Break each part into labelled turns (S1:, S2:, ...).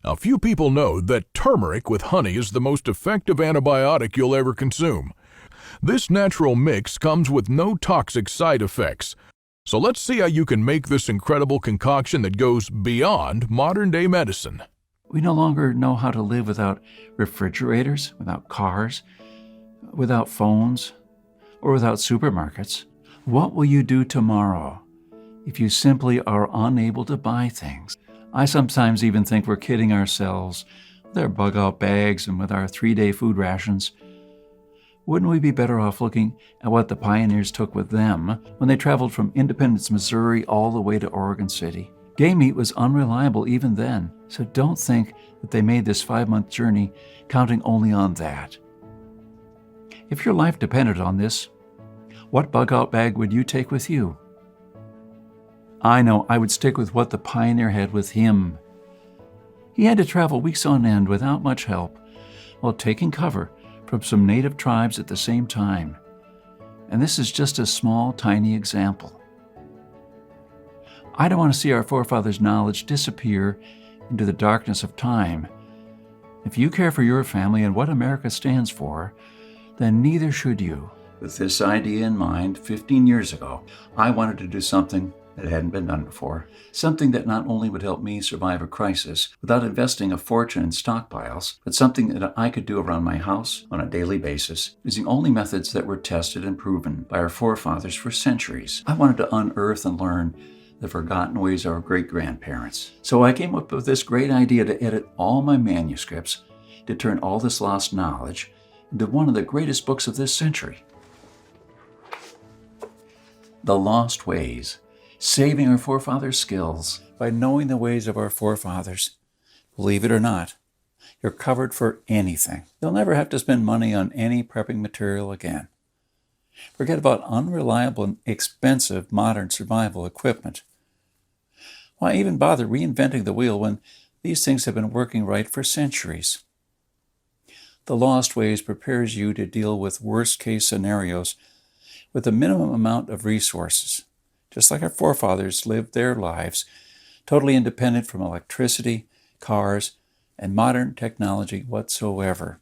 S1: Now, few people know that turmeric with honey is the most effective antibiotic you'll ever consume. This natural mix comes with no toxic side effects. So let's see how you can make this incredible concoction that goes beyond modern-day medicine.
S2: We no longer know how to live without refrigerators, without cars, without phones, or without supermarkets. What will you do tomorrow if you simply are unable to buy things? I sometimes even think we're kidding ourselves with our bug-out bags and with our 3-day food rations. Wouldn't we be better off looking at what the pioneers took with them when they traveled from Independence, Missouri all the way to Oregon City? Game meat was unreliable even then, so don't think that they made this 5-month journey counting only on that. If your life depended on this, what bug-out bag would you take with you? I know I would stick with what the pioneer had with him. He had to travel weeks on end without much help, while taking cover from some native tribes at the same time. And this is just a small, tiny example. I don't want to see our forefathers' knowledge disappear into the darkness of time. If you care for your family and what America stands for, then neither should you. With this idea in mind, 15 years ago, I wanted to do something that hadn't been done before. Something that not only would help me survive a crisis without investing a fortune in stockpiles, but something that I could do around my house on a daily basis, using only methods that were tested and proven by our forefathers for centuries. I wanted to unearth and learn the forgotten ways of our great-grandparents. So I came up with this great idea to edit all my manuscripts, to turn all this lost knowledge into one of the greatest books of this century. The Lost Ways. Saving our forefathers' skills. By knowing the ways of our forefathers, believe it or not, you're covered for anything. You'll never have to spend money on any prepping material again. Forget about unreliable and expensive modern survival equipment. Why even bother reinventing the wheel when these things have been working right for centuries? The Lost Ways prepares you to deal with worst-case scenarios with a minimum amount of resources, just like our forefathers lived their lives, totally independent from electricity, cars, and modern technology whatsoever.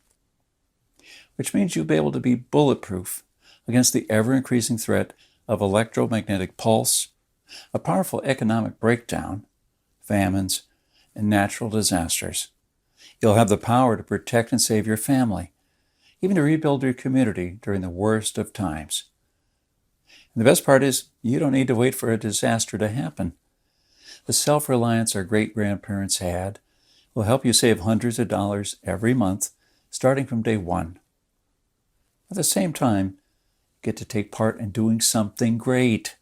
S2: Which means you'll be able to be bulletproof against the ever-increasing threat of electromagnetic pulse, a powerful economic breakdown, famines, and natural disasters. You'll have the power to protect and save your family, even to rebuild your community during the worst of times. And the best part is, you don't need to wait for a disaster to happen. The self-reliance our great-grandparents had will help you save hundreds of dollars every month, starting from day one. At the same time, you get to take part in doing something great,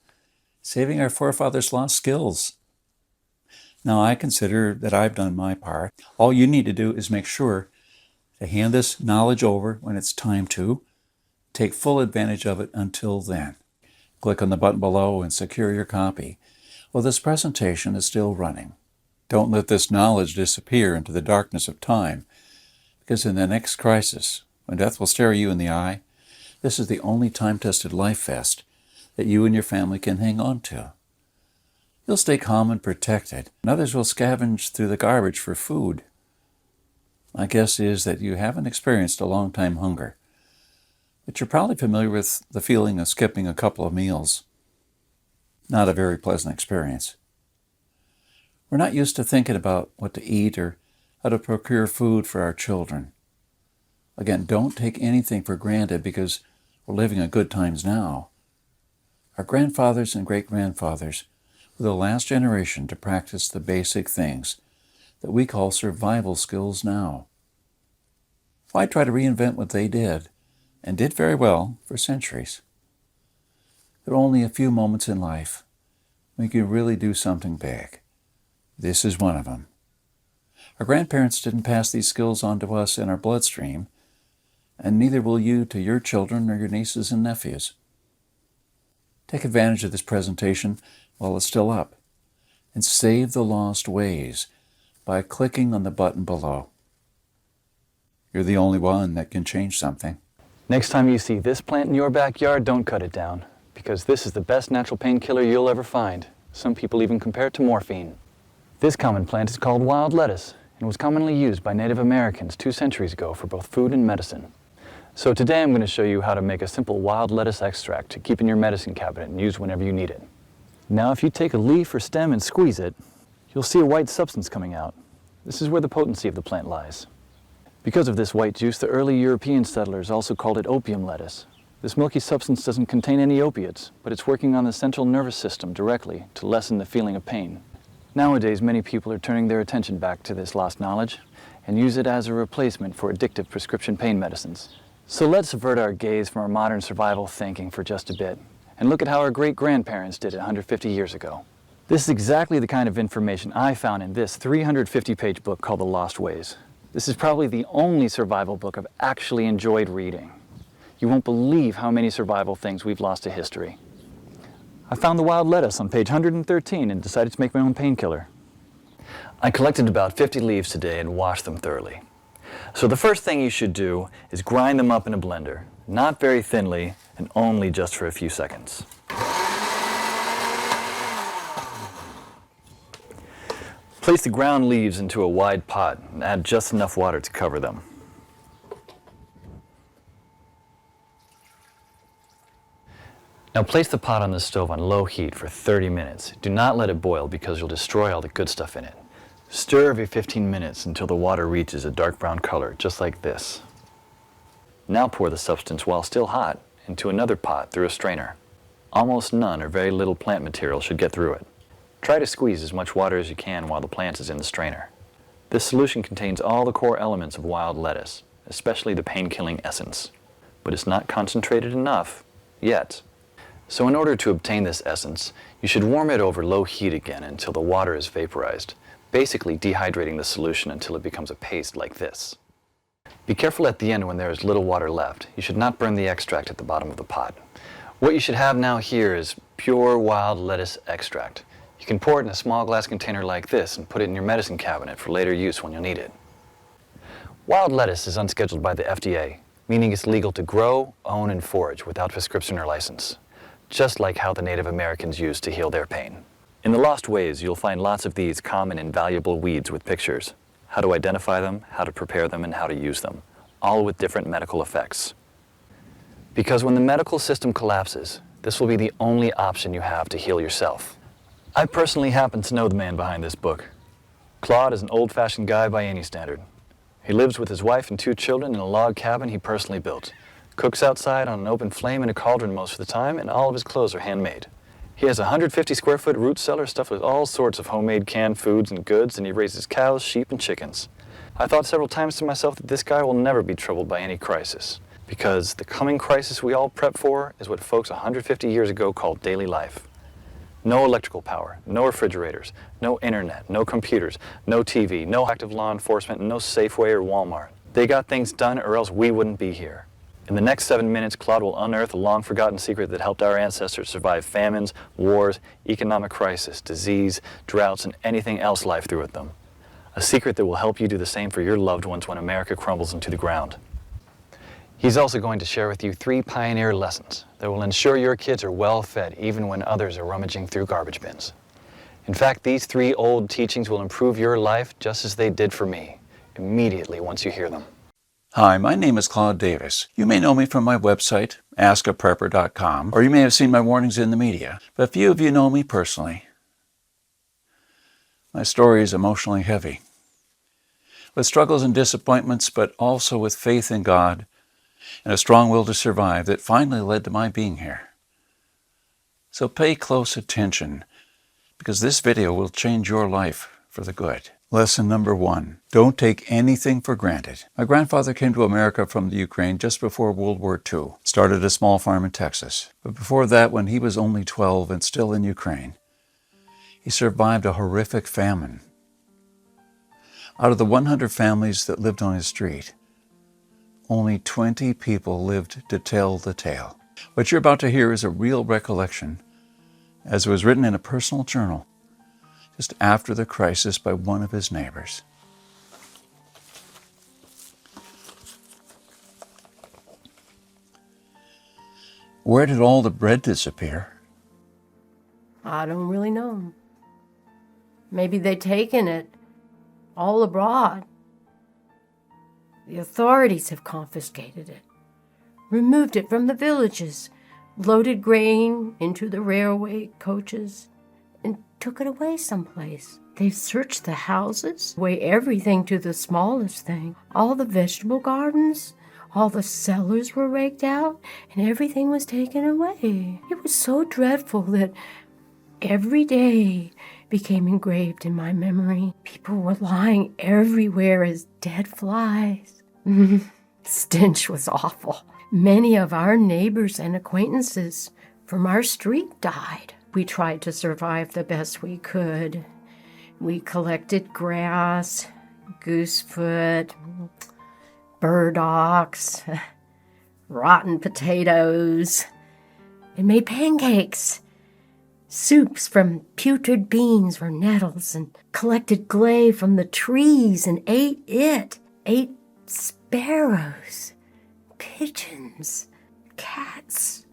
S2: saving our forefathers' lost skills. Now, I consider that I've done my part. All you need to do is make sure to hand this knowledge over when it's time to. Take full advantage of it until then. Click on the button below and secure your copy while this presentation is still running. Don't let this knowledge disappear into the darkness of time, because in the next crisis, when death will stare you in the eye, this is the only time-tested life vest that you and your family can hang on to. You'll stay calm and protected, and others will scavenge through the garbage for food. My guess is that you haven't experienced a long-time hunger, but you're probably familiar with the feeling of skipping a couple of meals. Not a very pleasant experience. We're not used to thinking about what to eat or how to procure food for our children. Again, don't take anything for granted because we're living in good times now. Our grandfathers and great-grandfathers were the last generation to practice the basic things that we call survival skills now. Why try to reinvent what they did, and did very well for centuries? There are only a few moments in life when you can really do something big. This is one of them. Our grandparents didn't pass these skills on to us in our bloodstream, and neither will you to your children or your nieces and nephews. Take advantage of this presentation while it's still up, and save the lost ways by clicking on the button below. You're the only one that can change something.
S3: Next time you see this plant in your backyard, don't cut it down, because this is the best natural painkiller you'll ever find. Some people even compare it to morphine. This common plant is called wild lettuce, and was commonly used by Native Americans 2 centuries ago for both food and medicine. So today I'm going to show you how to make a simple wild lettuce extract to keep in your medicine cabinet and use whenever you need it. Now if you take a leaf or stem and squeeze it, you'll see a white substance coming out. This is where the potency of the plant lies. Because of this white juice, the early European settlers also called it opium lettuce. This milky substance doesn't contain any opiates, but it's working on the central nervous system directly to lessen the feeling of pain. Nowadays, many people are turning their attention back to this lost knowledge and use it as a replacement for addictive prescription pain medicines. So let's avert our gaze from our modern survival thinking for just a bit and look at how our great-grandparents did it 150 years ago. This is exactly the kind of information I found in this 350-page book called The Lost Ways. This is probably the only survival book I've actually enjoyed reading. You won't believe how many survival things we've lost to history. I found the wild lettuce on page 113 and decided to make my own painkiller. I collected about 50 leaves today and washed them thoroughly. So the first thing you should do is grind them up in a blender, not very thinly and only just for a few seconds. Place the ground leaves into a wide pot and add just enough water to cover them. Now place the pot on the stove on low heat for 30 minutes. Do not let it boil because you'll destroy all the good stuff in it. Stir every 15 minutes until the water reaches a dark brown color, just like this. Now pour the substance while still hot into another pot through a strainer. Almost none or very little plant material should get through it. Try to squeeze as much water as you can while the plant is in the strainer. This solution contains all the core elements of wild lettuce, especially the pain-killing essence. But it's not concentrated enough yet. So in order to obtain this essence, you should warm it over low heat again until the water is vaporized, basically dehydrating the solution until it becomes a paste like this. Be careful at the end when there is little water left. You should not burn the extract at the bottom of the pot. What you should have now here is pure wild lettuce extract. You can pour it in a small glass container like this and put it in your medicine cabinet for later use when you'll need it. Wild lettuce is unscheduled by the FDA, meaning it's legal to grow, own, and forage without prescription or license, just like how the Native Americans used to heal their pain. In The Lost Ways, you'll find lots of these common and valuable weeds with pictures, how to identify them, how to prepare them, and how to use them, all with different medical effects. Because when the medical system collapses, this will be the only option you have to heal yourself. I personally happen to know the man behind this book. Claude is an old-fashioned guy by any standard. He lives with his wife and 2 children in a log cabin he personally built. Cooks outside on an open flame in a cauldron most of the time, and all of his clothes are handmade. He has a 150-square-foot root cellar stuffed with all sorts of homemade canned foods and goods, and he raises cows, sheep, and chickens. I thought several times to myself that this guy will never be troubled by any crisis, because the coming crisis we all prep for is what folks 150 years ago called daily life. No electrical power, no refrigerators, no internet, no computers, no TV, no active law enforcement, and no Safeway or Walmart. They got things done or else we wouldn't be here. In the next 7 minutes, Claude will unearth a long-forgotten secret that helped our ancestors survive famines, wars, economic crisis, disease, droughts, and anything else life threw at them. A secret that will help you do the same for your loved ones when America crumbles into the ground. He's also going to share with you 3 pioneer lessons that will ensure your kids are well fed even when others are rummaging through garbage bins. In fact, these 3 old teachings will improve your life just as they did for me, immediately once you hear them.
S2: Hi, my name is Claude Davis. You may know me from my website, askaprepper.com, or you may have seen my warnings in the media, but few of you know me personally. My story is emotionally heavy, with struggles and disappointments, but also with faith in God and a strong will to survive that finally led to my being here. So pay close attention, because this video will change your life for the good. Lesson number 1, don't take anything for granted. My grandfather came to America from the Ukraine just before World War II, started a small farm in Texas. But before that, when he was only 12 and still in Ukraine, he survived a horrific famine. Out of the 100 families that lived on his street, only 20 people lived to tell the tale. What you're about to hear is a real recollection, as it was written in a personal journal just after the crisis by one of his neighbors. Where did all the bread disappear?
S4: I don't really know. Maybe they'd taken it all abroad. The authorities have confiscated it, removed it from the villages, loaded grain into the railway coaches, and took it away someplace. They've searched the houses, weighed everything to the smallest thing. All the vegetable gardens, all the cellars were raked out, and everything was taken away. It was so dreadful that every day became engraved in my memory. People were lying everywhere as dead flies. The stench was awful. Many of our neighbors and acquaintances from our street died. We tried to survive the best we could. We collected grass, goosefoot, burdocks, rotten potatoes, and made pancakes, soups from putrid beans or nettles, and collected clay from the trees and ate it. Ate sparrows, pigeons, cats,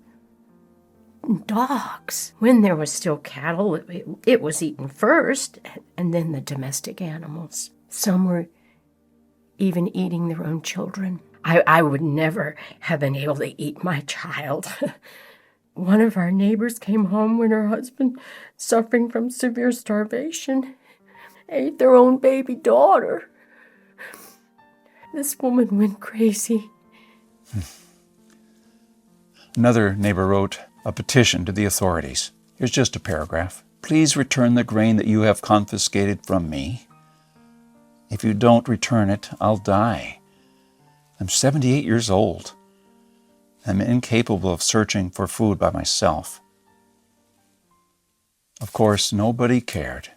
S4: and dogs. When there was still cattle, it was eaten first, and then the domestic animals. Some were even eating their own children. I would never have been able to eat my child. One of our neighbors came home when her husband, suffering from severe starvation, ate their own baby daughter. This woman went crazy.
S2: Another neighbor wrote a petition to the authorities. Here's just a paragraph. Please return the grain that you have confiscated from me. If you don't return it, I'll die. I'm 78 years old. I'm incapable of searching for food by myself. Of course, nobody cared.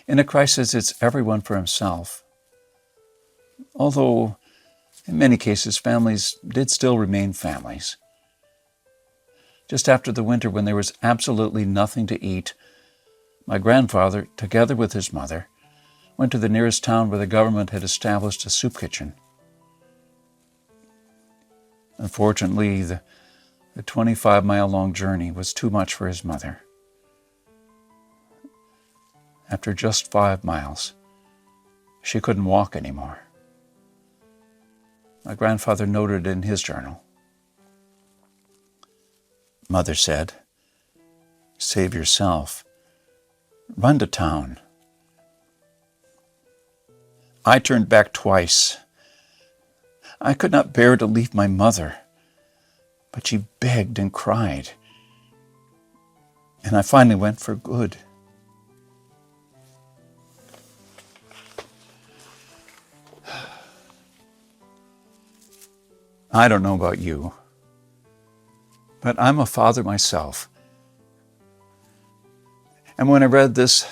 S2: In a crisis, it's everyone for himself. Although, in many cases, families did still remain families. Just after the winter, when there was absolutely nothing to eat, my grandfather, together with his mother, went to the nearest town where the government had established a soup kitchen. Unfortunately, the 25-mile-long journey was too much for his mother. After just 5 miles, she couldn't walk anymore. My grandfather noted in his journal. Mother said, "Save yourself. Run to town." I turned back twice. I could not bear to leave my mother, but she begged and cried, and I finally went for good. I don't know about you, but I'm a father myself. And when I read this,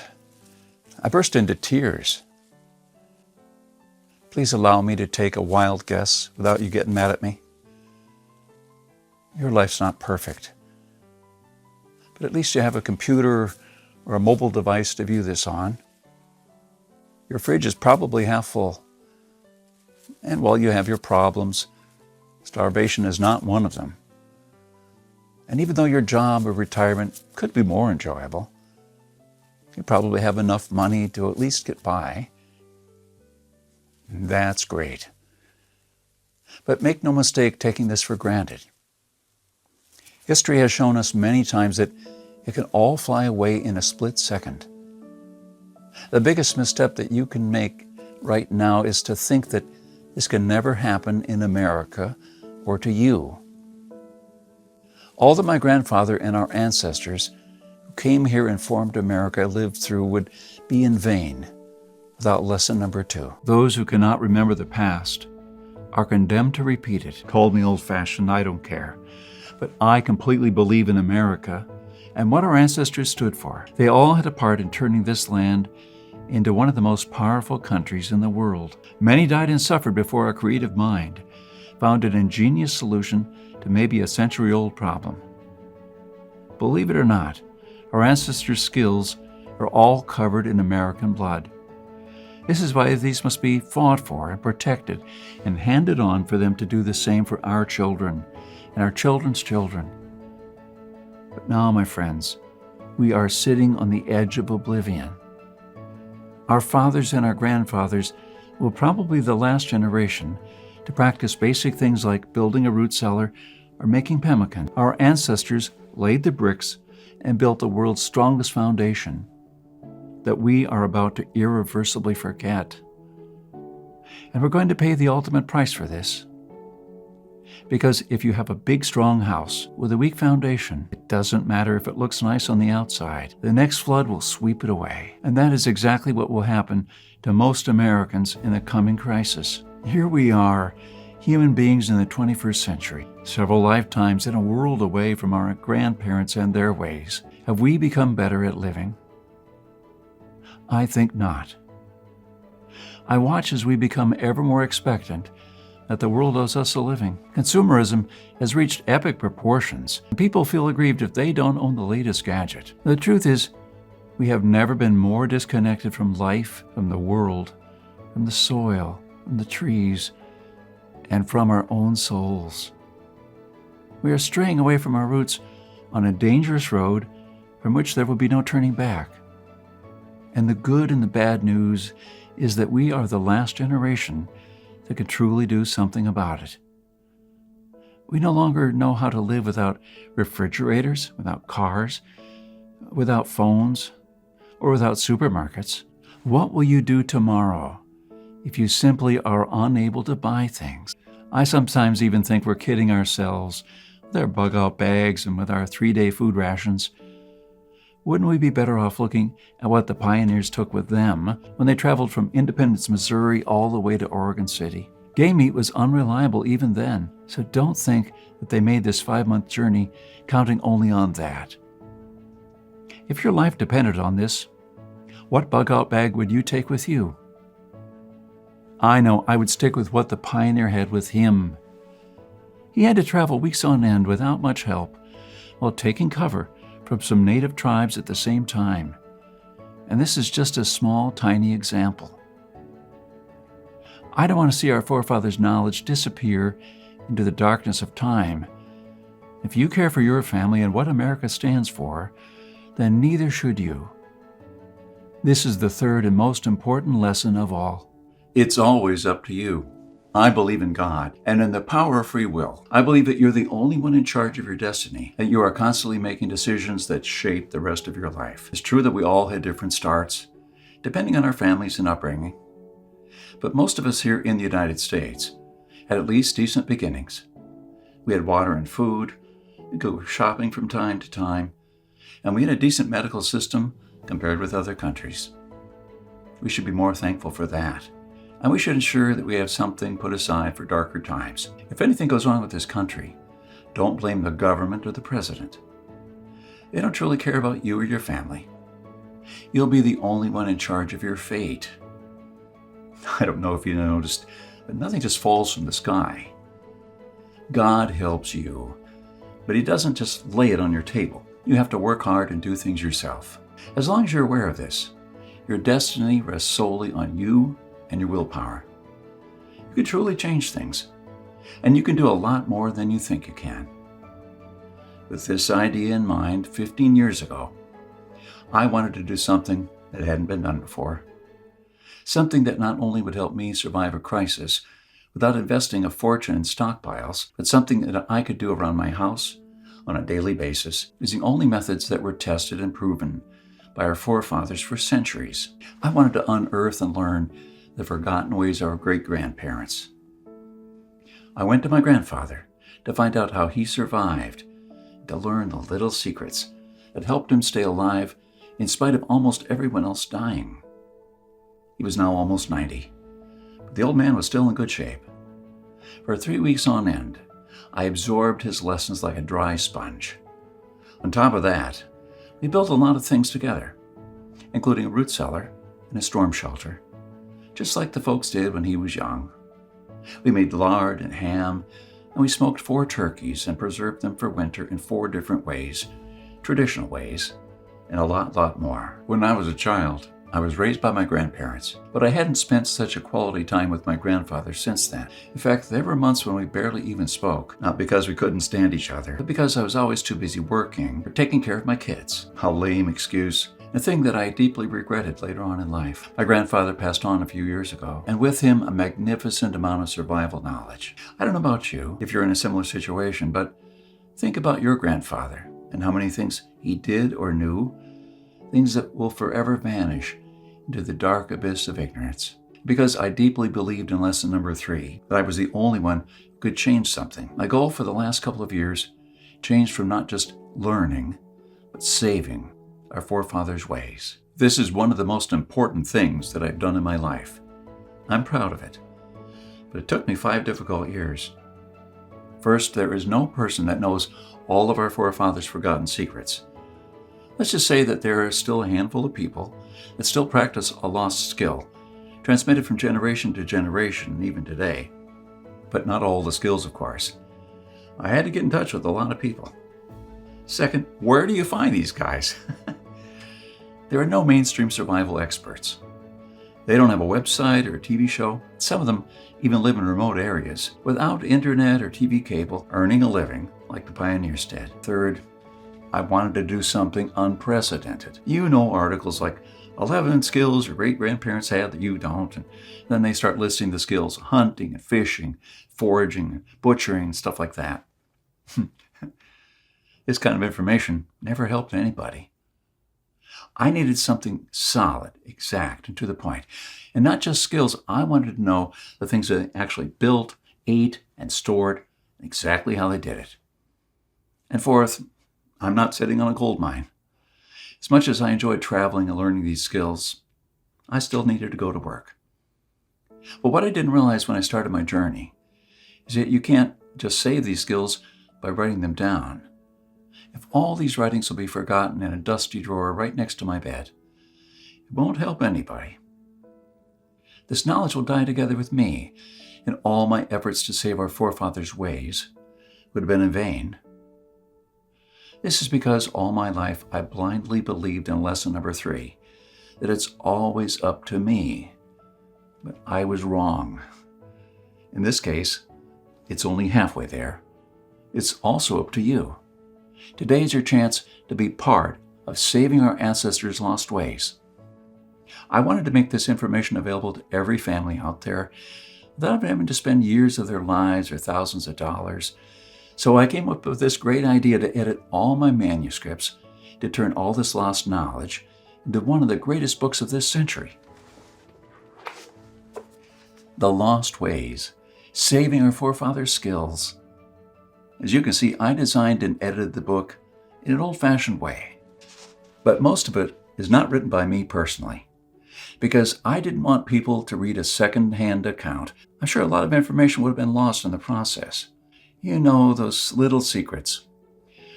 S2: I burst into tears. Please allow me to take a wild guess without you getting mad at me. Your life's not perfect, but at least you have a computer or a mobile device to view this on. Your fridge is probably half full. And while you have your problems, starvation is not one of them. And even though your job or retirement could be more enjoyable, you probably have enough money to at least get by. That's great. But make no mistake taking this for granted. History has shown us many times that it can all fly away in a split second. The biggest misstep that you can make right now is to think that this can never happen in America or to you. All that my grandfather and our ancestors who came here and formed America lived through would be in vain without lesson number 2. Those who cannot remember the past are condemned to repeat it. Call me old-fashioned, I don't care. But I completely believe in America and what our ancestors stood for. They all had a part in turning this land into one of the most powerful countries in the world. Many died and suffered before our creative mind found an ingenious solution to maybe a century-old problem. Believe it or not, our ancestors' skills are all covered in American blood. This is why these must be fought for and protected and handed on for them to do the same for our children and our children's children. But now, my friends, we are sitting on the edge of oblivion. Our fathers and our grandfathers will probably be the last generation to practice basic things like building a root cellar or making pemmican. Our ancestors laid the bricks and built the world's strongest foundation that we are about to irreversibly forget. And we're going to pay the ultimate price for this. Because if you have a big, strong house with a weak foundation, it doesn't matter if it looks nice on the outside. The next flood will sweep it away. And that is exactly what will happen to most Americans in the coming crisis. Here we are, human beings in the 21st century, several lifetimes in a world away from our grandparents and their ways. Have we become better at living? I think not. I watch as we become ever more expectant that the world owes us a living. Consumerism has reached epic proportions, and people feel aggrieved if they don't own the latest gadget. The truth is, we have never been more disconnected from life, from the world, from the soil, from the trees, and from our own souls. We are straying away from our roots on a dangerous road from which there will be no turning back. And the good and the bad news is that we are the last generation that can truly do something about it. We no longer know how to live without refrigerators, without cars, without phones, or without supermarkets. What will you do tomorrow if you simply are unable to buy things? I sometimes even think we're kidding ourselves with our bug-out bags and with our 3-day food rations. Wouldn't we be better off looking at what the pioneers took with them when they traveled from Independence, Missouri, all the way to Oregon City? Game meat was unreliable even then, so don't think that they made this 5-month journey counting only on that. If your life depended on this, what bug-out bag would you take with you? I know I would stick with what the pioneer had with him. He had to travel weeks on end without much help while taking cover from some native tribes at the same time. And this is just a small, tiny example. I don't want to see our forefathers' knowledge disappear into the darkness of time. If you care for your family and what America stands for, then neither should you. This is the third and most important lesson of all. It's always up to you. I believe in God and in the power of free will. I believe that you're the only one in charge of your destiny, that you are constantly making decisions that shape the rest of your life. It's true that we all had different starts, depending on our families and upbringing. But most of us here in the United States had at least decent beginnings. We had water and food, we could go shopping from time to time, and we had a decent medical system compared with other countries. We should be more thankful for that. And we should ensure that we have something put aside for darker times. If anything goes wrong with this country, don't blame the government or the president. They don't truly care about you or your family. You'll be the only one in charge of your fate. I don't know if you noticed, but nothing just falls from the sky. God helps you, but He doesn't just lay it on your table. You have to work hard and do things yourself. As long as you're aware of this, your destiny rests solely on you and your willpower. You can truly change things, and you can do a lot more than you think you can. With this idea in mind, 15 years ago, I wanted to do something that hadn't been done before. Something that not only would help me survive a crisis without investing a fortune in stockpiles, but something that I could do around my house on a daily basis, using only methods that were tested and proven by our forefathers for centuries. I wanted to unearth and learn the forgotten ways of our great-grandparents. I went to my grandfather to find out how he survived, to learn the little secrets that helped him stay alive in spite of almost everyone else dying. He was now almost 90, but the old man was still in good shape. For 3 weeks on end, I absorbed his lessons like a dry sponge. On top of that, we built a lot of things together, including a root cellar and a storm shelter, just like the folks did when he was young. We made lard and ham, and we smoked 4 turkeys and preserved them for winter in 4 different ways, traditional ways, and a lot more. When I was a child, I was raised by my grandparents, but I hadn't spent such a quality time with my grandfather since then. In fact, there were months when we barely even spoke, not because we couldn't stand each other, but because I was always too busy working or taking care of my kids. A lame excuse, a thing that I deeply regretted later on in life. My grandfather passed on a few years ago, and with him a magnificent amount of survival knowledge. I don't know about you, if you're in a similar situation, but think about your grandfather and how many things he did or knew, things that will forever vanish into the dark abyss of ignorance. Because I deeply believed in lesson number 3, that I was the only one who could change something. My goal for the last couple of years changed from not just learning, but saving our forefathers' ways. This is one of the most important things that I've done in my life. I'm proud of it. But it took me 5 difficult years. First, there is no person that knows all of our forefathers' forgotten secrets. Let's just say that there are still a handful of people that still practice a lost skill, transmitted from generation to generation, even today. But not all the skills, of course. I had to get in touch with a lot of people. Second, where do you find these guys? There are no mainstream survival experts. They don't have a website or a TV show. Some of them even live in remote areas without internet or TV cable, earning a living like the pioneers did. Third, I wanted to do something unprecedented. You know articles like 11 skills your great-grandparents had that you don't, and then they start listing the skills: hunting and fishing, foraging, and butchering, stuff like that. This kind of information never helped anybody. I needed something solid, exact, and to the point. And not just skills. I wanted to know the things that they actually built, ate, and stored, exactly how they did it. And fourth, I'm not sitting on a gold mine. As much as I enjoyed traveling and learning these skills, I still needed to go to work. But what I didn't realize when I started my journey is that you can't just save these skills by writing them down. If all these writings will be forgotten in a dusty drawer right next to my bed, it won't help anybody. This knowledge will die together with me, and all my efforts to save our forefathers' ways would have been in vain. This is because all my life I blindly believed in lesson number 3, that it's always up to me. But I was wrong. In this case, it's only halfway there. It's also up to you. Today is your chance to be part of saving our ancestors' lost ways. I wanted to make this information available to every family out there without having to spend years of their lives or thousands of dollars. So I came up with this great idea to edit all my manuscripts to turn all this lost knowledge into one of the greatest books of this century. The Lost Ways, Saving Our Forefathers' Skills. As you can see, I designed and edited the book in an old-fashioned way. But most of it is not written by me personally, because I didn't want people to read a second-hand account. I'm sure a lot of information would have been lost in the process. You know, those little secrets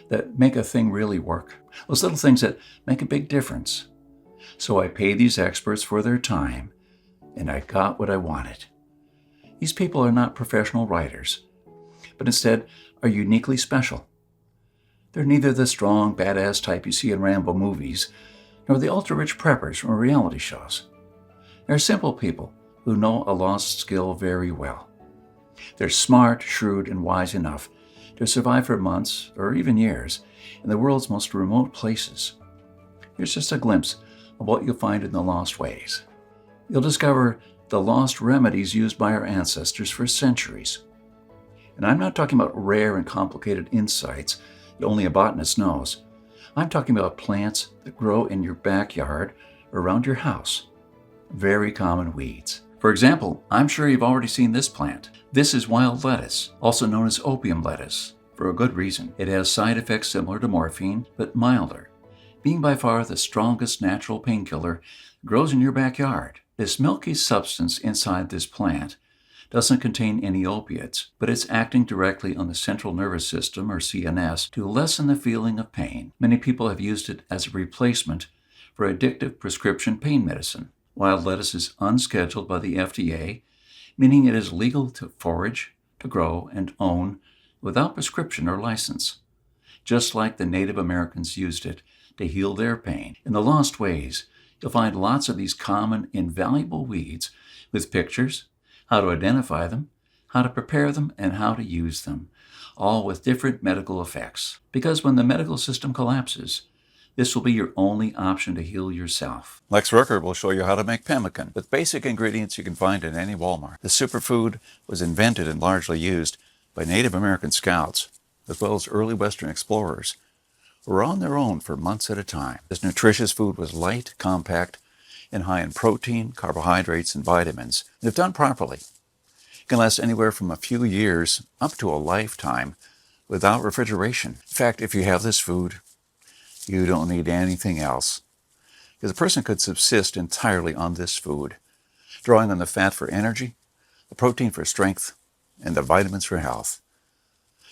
S2: that make a thing really work. Those little things that make a big difference. So I paid these experts for their time, and I got what I wanted. These people are not professional writers, but instead are uniquely special. They're neither the strong, badass type you see in Rambo movies, nor the ultra-rich preppers from reality shows. They're simple people who know a lost skill very well. They're smart, shrewd, and wise enough to survive for months, or even years, in the world's most remote places. Here's just a glimpse of what you'll find in the Lost Ways. You'll discover the lost remedies used by our ancestors for centuries. And I'm not talking about rare and complicated insights that only a botanist knows. I'm talking about plants that grow in your backyard or around your house. Very common weeds. For example, I'm sure you've already seen this plant. This is wild lettuce, also known as opium lettuce, for a good reason. It has side effects similar to morphine, but milder, being by far the strongest natural painkiller that grows in your backyard. This milky substance inside this plant doesn't contain any opiates, but it's acting directly on the central nervous system, or CNS, to lessen the feeling of pain. Many people have used it as a replacement for addictive prescription pain medicine. Wild lettuce is unscheduled by the FDA, meaning it is legal to forage, to grow, and own without prescription or license, just like the Native Americans used it to heal their pain. In the Lost Ways, you'll find lots of these common, invaluable weeds with pictures, how to identify them, how to prepare them, and how to use them, all with different medical effects. Because when the medical system collapses, This will be your only option to heal yourself. Lex Rucker will show you how to make pemmican with basic ingredients you can find in any Walmart. The superfood was invented and largely used by Native American scouts, as well as early Western explorers, who were on their own for months at a time. This nutritious food was light, compact, and high in protein, carbohydrates, and vitamins. And if done properly, it can last anywhere from a few years up to a lifetime without refrigeration. In fact, if you have this food, you don't need anything else, because a person could subsist entirely on this food, drawing on the fat for energy, the protein for strength, and the vitamins for health.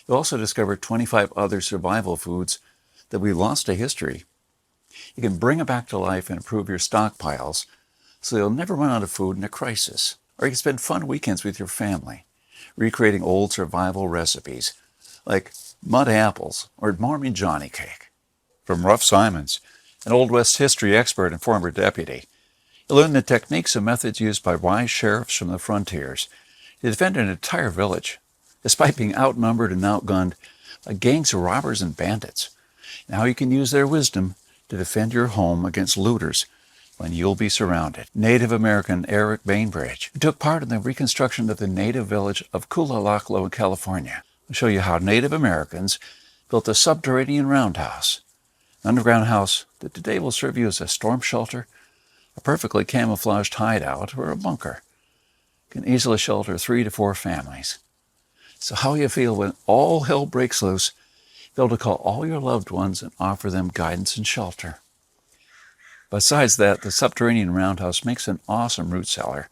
S2: You'll also discover 25 other survival foods that we lost to history. You can bring it back to life and improve your stockpiles so you'll never run out of food in a crisis. Or you can spend fun weekends with your family, recreating old survival recipes like mud apples or Mormon Johnny cake. From Ruff Simons, an Old West history expert and former deputy, you'll learn the techniques and methods used by wise sheriffs from the frontiers to defend an entire village, despite being outnumbered and outgunned by gangs of robbers and bandits, and how you can use their wisdom to defend your home against looters when you'll be surrounded. Native American Eric Bainbridge, who took part in the reconstruction of the native village of Kulalaklo in California, will show you how Native Americans built a subterranean roundhouse, an underground house that today will serve you as a storm shelter, a perfectly camouflaged hideout, or a bunker. It can easily shelter 3 to 4 families. So how you feel when all hell breaks loose, be able to call all your loved ones and offer them guidance and shelter. Besides that, the subterranean roundhouse makes an awesome root cellar.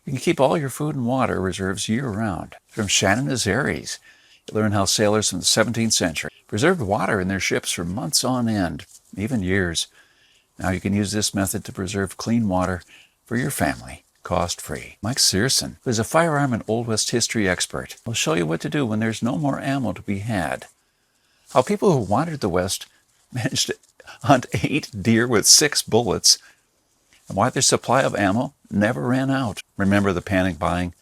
S2: You can keep all your food and water reserves year-round. From Shannon Azaries, you learn how sailors from the 17th century preserved water in their ships for months on end, even years. Now you can use this method to preserve clean water for your family, cost-free. Mike Searson, who is a firearm and Old West history expert, will show you what to do when there's no more ammo to be had. How people who wandered the West managed to hunt 8 deer with 6 bullets, and why their supply of ammo never ran out. Remember the panic buying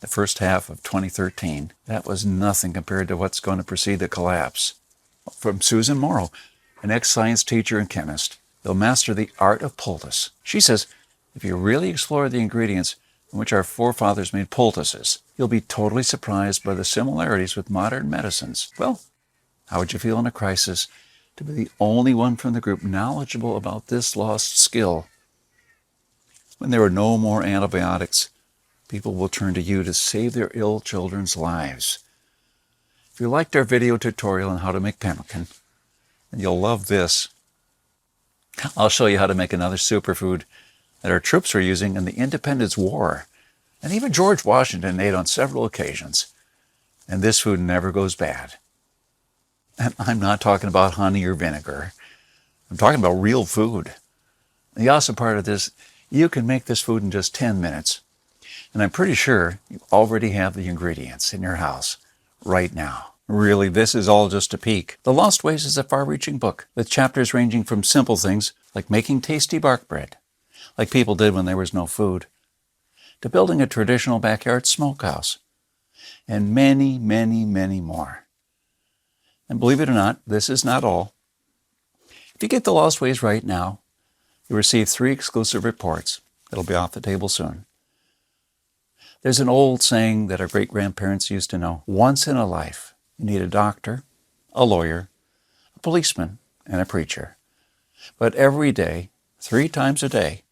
S2: the first half of 2013? That was nothing compared to what's going to precede the collapse. From Susan Morrow, an ex-science teacher and chemist, you'll master the art of poultice. She says, if you really explore the ingredients in which our forefathers made poultices, you'll be totally surprised by the similarities with modern medicines. Well, how would you feel in a crisis to be the only one from the group knowledgeable about this lost skill? When there are no more antibiotics, people will turn to you to save their ill children's lives. If you liked our video tutorial on how to make pemmican, then you'll love this. I'll show you how to make another superfood that our troops were using in the Independence War, and even George Washington ate on several occasions. And this food never goes bad. And I'm not talking about honey or vinegar. I'm talking about real food. The awesome part of this, you can make this food in just 10 minutes. And I'm pretty sure you already have the ingredients in your house right now. Really, this is all just a peek. The Lost Ways is a far-reaching book with chapters ranging from simple things like making tasty bark bread, like people did when there was no food, to building a traditional backyard smokehouse, and many, many, many more. And believe it or not, this is not all. If you get the Lost Ways right now, you'll receive 3 exclusive reports that'll be off the table soon. There's an old saying that our great-grandparents used to know. Once in a life, you need a doctor, a lawyer, a policeman, and a preacher. But every day, 3 times a day,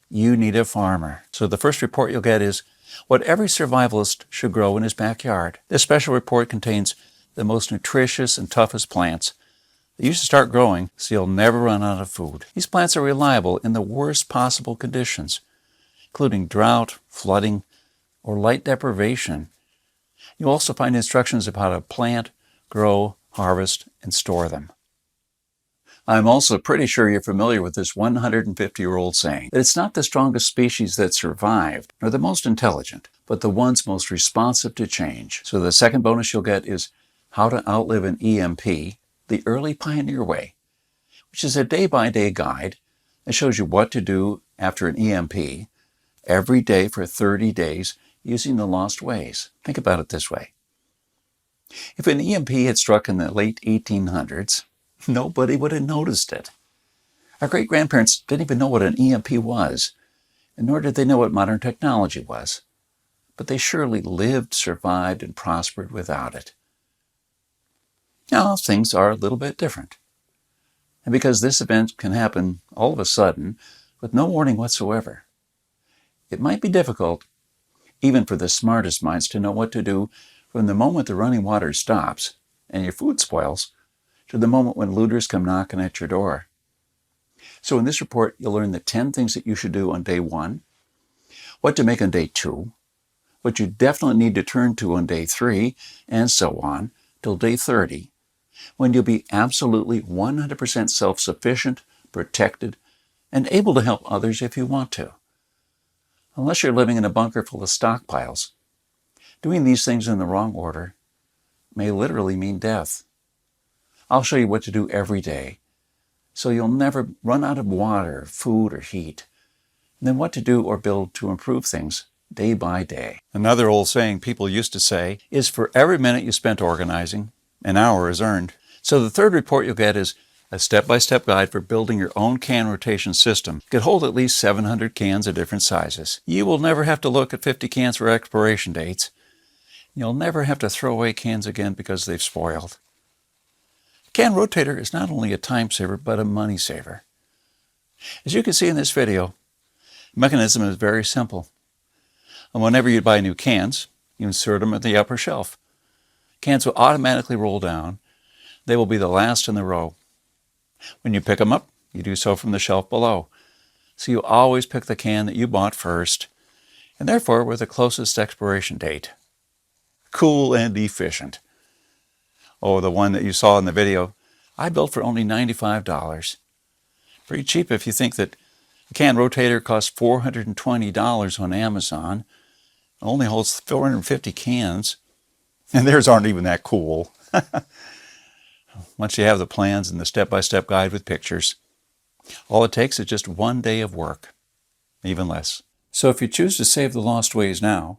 S2: you need a farmer. So the first report you'll get is what every survivalist should grow in his backyard. This special report contains the most nutritious and toughest plants that you should start growing so you'll never run out of food. These plants are reliable in the worst possible conditions, including drought, flooding, or light deprivation. You'll also find instructions of how to plant, grow, harvest, and store them. I'm also pretty sure you're familiar with this 150-year-old saying that it's not the strongest species that survived, nor the most intelligent, but the ones most responsive to change. So the second bonus you'll get is How to Outlive an EMP, the Early Pioneer Way, which is a day-by-day guide that shows you what to do after an EMP every day for 30 days using the Lost Ways. Think about it this way. If an EMP had struck in the late 1800s, nobody would have noticed it. Our great-grandparents didn't even know what an EMP was, and nor did they know what modern technology was. But they surely lived, survived, and prospered without it. Now, things are a little bit different. And because this event can happen all of a sudden, with no warning whatsoever, it might be difficult, even for the smartest minds, to know what to do from the moment the running water stops and your food spoils to the moment when looters come knocking at your door. So in this report, you'll learn the 10 things that you should do on day 1, what to make on day 2, what you definitely need to turn to on day 3, and so on, till day 30, when you'll be absolutely 100% self-sufficient, protected, and able to help others if you want to. Unless you're living in a bunker full of stockpiles, doing these things in the wrong order may literally mean death. I'll show you what to do every day, so you'll never run out of water, food, or heat, and then what to do or build to improve things day by day. Another old saying people used to say is, for every minute you spent organizing, an hour is earned. So the third report you'll get is a step-by-step guide for building your own can rotation system. It could hold at least 700 cans of different sizes. You will never have to look at 50 cans for expiration dates. You'll never have to throw away cans again because they've spoiled. Can rotator is not only a time saver, but a money saver. As you can see in this video, the mechanism is very simple. And whenever you buy new cans, you insert them at the upper shelf. Cans will automatically roll down. They will be the last in the row. When you pick them up, you do so from the shelf below. So you always pick the can that you bought first, and therefore with the closest expiration date. Cool and efficient. Oh, the one that you saw in the video, I built for only $95. Pretty cheap if you think that a can rotator costs $420 on Amazon. It only holds 450 cans, and theirs aren't even that cool. Once you have the plans and the step-by-step guide with pictures, all it takes is just 1 day of work, even less. So if you choose to save the lost ways now,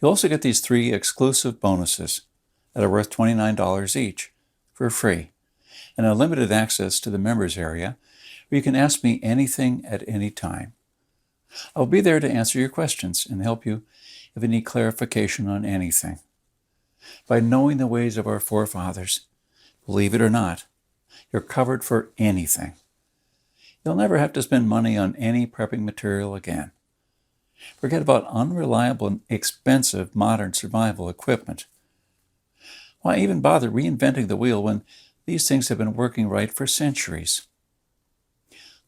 S2: you'll also get these 3 exclusive bonuses that are worth $29 each for free, and unlimited access to the members area where you can ask me anything at any time. I'll be there to answer your questions and help you if you need clarification on anything. By knowing the ways of our forefathers, believe it or not, you're covered for anything. You'll never have to spend money on any prepping material again. Forget about unreliable and expensive modern survival equipment. Why even bother reinventing the wheel when these things have been working right for centuries?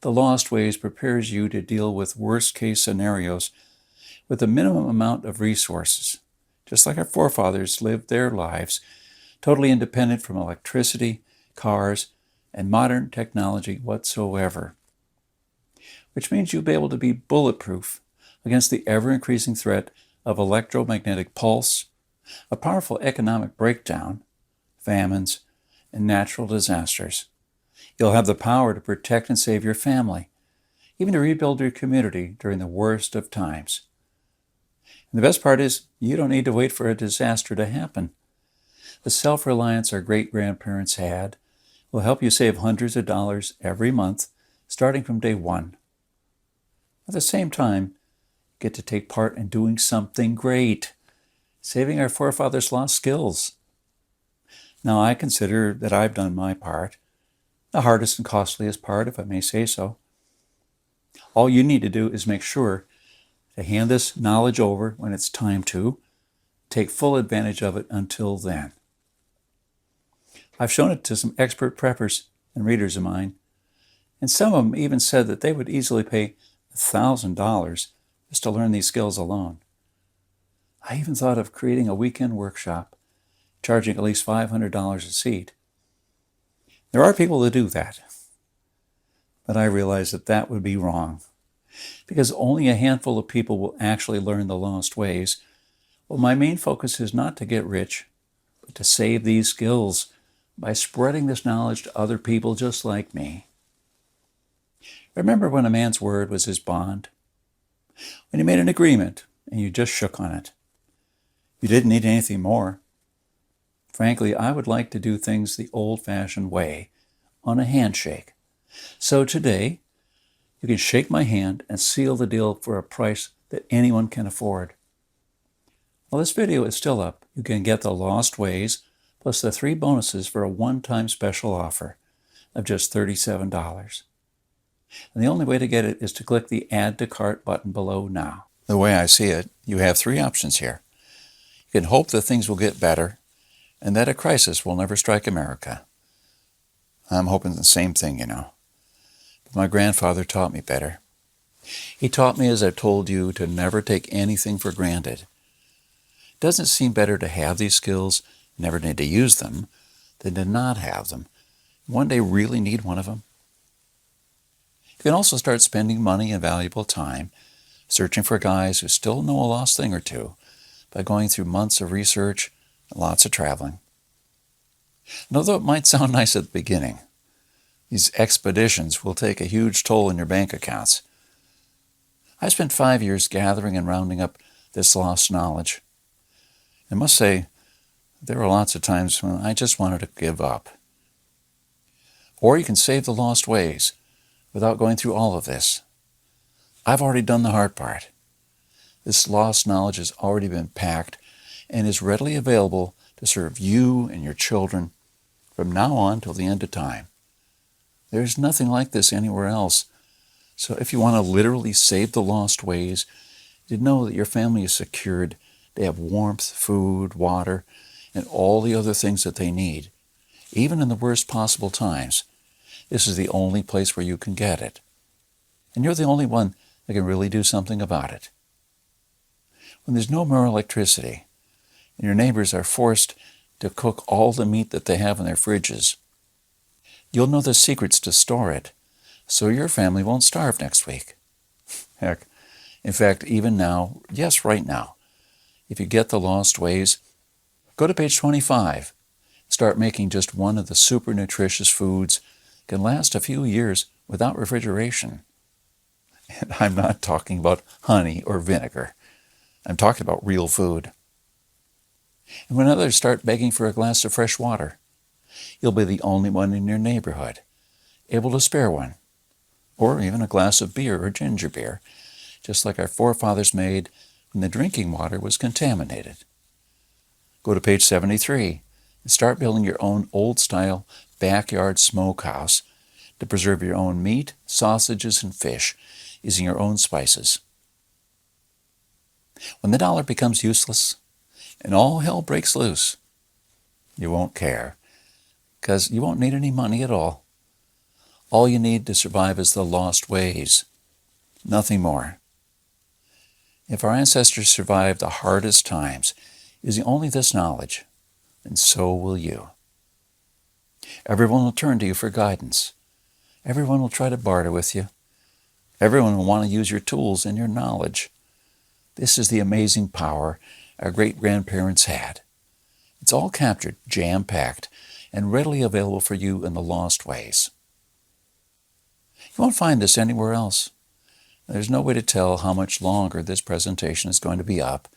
S2: The Lost Ways prepares you to deal with worst-case scenarios with the minimum amount of resources, just like our forefathers lived their lives, totally independent from electricity, cars, and modern technology whatsoever. Which means you'll be able to be bulletproof against the ever-increasing threat of electromagnetic pulse, a powerful economic breakdown, famines, and natural disasters. You'll have the power to protect and save your family, even to rebuild your community during the worst of times. And the best part is, you don't need to wait for a disaster to happen. The self-reliance our great-grandparents had will help you save hundreds of dollars every month, starting from day 1. At the same time, you get to take part in doing something great, saving our forefathers' lost skills. Now, I consider that I've done my part, the hardest and costliest part, if I may say so. All you need to do is make sure to hand this knowledge over when it's time to, take full advantage of it until then. I've shown it to some expert preppers and readers of mine, and some of them even said that they would easily pay $1,000 just to learn these skills alone. I even thought of creating a weekend workshop, charging at least $500 a seat. There are people that do that, but I realize that that would be wrong, because only a handful of people will actually learn the lost ways. Well, my main focus is not to get rich, but to save these skills by spreading this knowledge to other people just like me. Remember when a man's word was his bond? When you made an agreement and you just shook on it. You didn't need anything more. Frankly, I would like to do things the old-fashioned way, on a handshake, So today, you can shake my hand and seal the deal for a price that anyone can afford. While this video is still up, you can get the Lost Ways plus the 3 bonuses for a one-time special offer of just $37. And the only way to get it is to click the Add to Cart button below now. The way I see it, you have 3 options here. You can hope that things will get better and that a crisis will never strike America. I'm hoping the same thing, you know. But my grandfather taught me better. He taught me, as I've told you, to never take anything for granted. Doesn't it seem better to have these skills, never need to use them, than to not have them? One day really need one of them? You can also start spending money and valuable time searching for guys who still know a lost thing or two by going through months of research and lots of traveling. And although it might sound nice at the beginning, these expeditions will take a huge toll on your bank accounts. I spent 5 years gathering and rounding up this lost knowledge. I must say, there were lots of times when I just wanted to give up. Or you can save the lost ways without going through all of this. I've already done the hard part. This lost knowledge has already been packed and is readily available to serve you and your children from now on till the end of time. There's nothing like this anywhere else. So if you want to literally save the lost ways, you know that your family is secured. They have warmth, food, water, and all the other things that they need, even in the worst possible times. This is the only place where you can get it. And you're the only one that can really do something about it. When there's no more electricity, and your neighbors are forced to cook all the meat that they have in their fridges, you'll know the secrets to store it, so your family won't starve next week. Heck, in fact, even now, yes, right now, if you get the Lost Ways, go to page 25. Start making just one of the super nutritious foods that can last a few years without refrigeration. And I'm not talking about honey or vinegar. I'm talking about real food. And when others start begging for a glass of fresh water, you'll be the only one in your neighborhood able to spare one, or even a glass of beer or ginger beer, just like our forefathers made when the drinking water was contaminated. Go to page 73 and start building your own old-style backyard smokehouse to preserve your own meat, sausages, and fish using your own spices. When the dollar becomes useless and all hell breaks loose, you won't care, because you won't need any money at all. All you need to survive is the lost ways, nothing more. If our ancestors survived the hardest times using only this knowledge, then so will you. Everyone will turn to you for guidance. Everyone will try to barter with you. Everyone will want to use your tools and your knowledge. This is the amazing power our great-grandparents had. It's all captured, jam-packed, and readily available for you in the Lost Ways. You won't find this anywhere else. There's no way to tell how much longer this presentation is going to be up,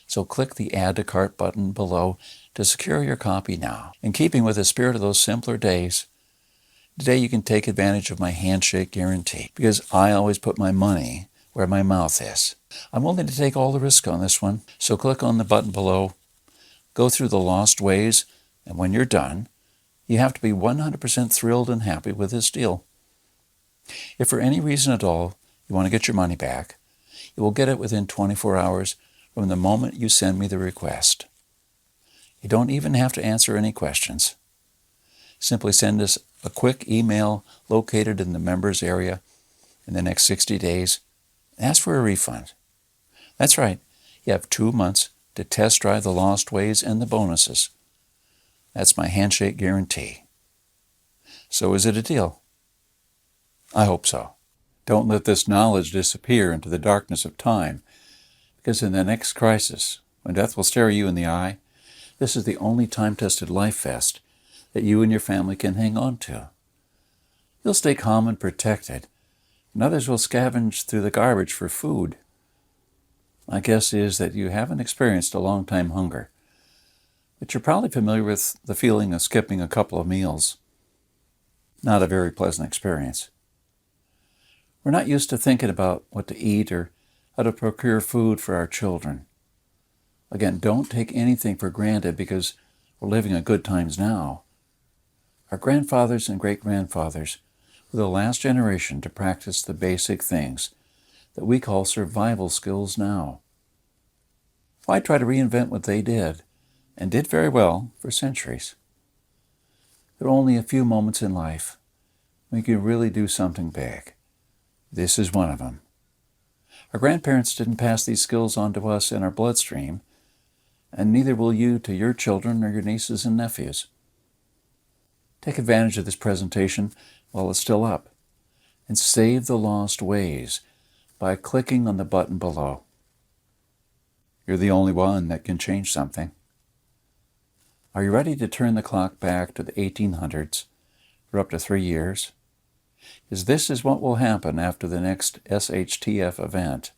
S2: so click the Add to Cart button below to secure your copy now. In keeping with the spirit of those simpler days, today you can take advantage of my handshake guarantee, because I always put my money where my mouth is. I'm willing to take all the risk on this one, so click on the button below, go through the Lost Ways, and when you're done, you have to be 100% thrilled and happy with this deal. If for any reason at all you want to get your money back, you will get it within 24 hours from the moment you send me the request. You don't even have to answer any questions. Simply send us a quick email located in the members area in the next 60 days. Ask for a refund. That's right, you have 2 months to test drive the Lost Ways and the bonuses. That's my handshake guarantee. So is it a deal? I hope so. Don't let this knowledge disappear into the darkness of time, because in the next crisis, when death will stare you in the eye, this is the only time-tested life vest that you and your family can hang on to. You'll stay calm and protected, and others will scavenge through the garbage for food. My guess is that you haven't experienced a long-time hunger, but you're probably familiar with the feeling of skipping a couple of meals. Not a very pleasant experience. We're not used to thinking about what to eat or how to procure food for our children. Again, don't take anything for granted because we're living in good times now. Our grandfathers and great-grandfathers were the last generation to practice the basic things that we call survival skills now. Why try to reinvent what they did, and did very well for centuries? There are only a few moments in life when you can really do something big. This is one of them. Our grandparents didn't pass these skills on to us in our bloodstream, and neither will you to your children or your nieces and nephews. Take advantage of this presentation while it's still up, and save the lost ways by clicking on the button below. You're the only one that can change something. Are you ready to turn the clock back to the 1800s for up to 3 years? This is what will happen after the next SHTF event.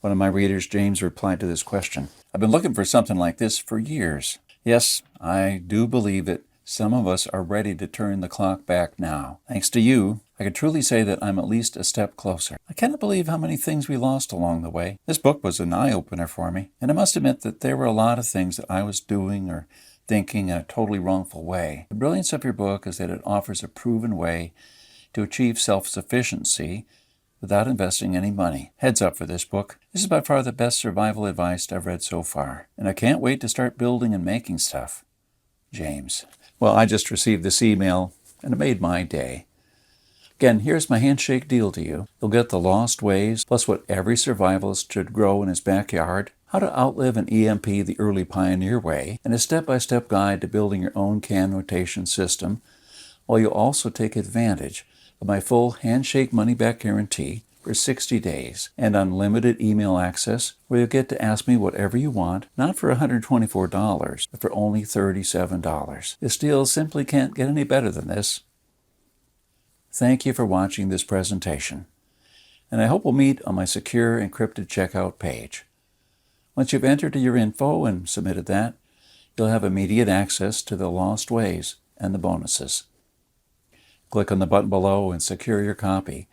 S2: One of my readers, James, replied to this question. I've been looking for something like this for years. Yes, I do believe that some of us are ready to turn the clock back now. Thanks to you, I can truly say that I'm at least a step closer. I cannot believe how many things we lost along the way. This book was an eye-opener for me, and I must admit that there were a lot of things that I was doing or thinking in a totally wrongful way. The brilliance of your book is that it offers a proven way to achieve self-sufficiency without investing any money. Heads up for this book. This is by far the best survival advice I've read so far, and I can't wait to start building and making stuff. James. Well, I just received this email, and it made my day. Again, here's my handshake deal to you. You'll get the lost ways, plus what every survivalist should grow in his backyard, how to outlive an EMP the early pioneer way, and a step-by-step guide to building your own can notation system, while you'll also take advantage of my full handshake money-back guarantee for 60 days and unlimited email access where you'll get to ask me whatever you want, not for $124, but for only $37. This deal simply can't get any better than this. Thank you for watching this presentation, and I hope we'll meet on my secure encrypted checkout page. Once you've entered your info and submitted that, you'll have immediate access to the lost ways and the bonuses. Click on the button below and secure your copy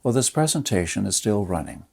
S2: while this presentation is still running.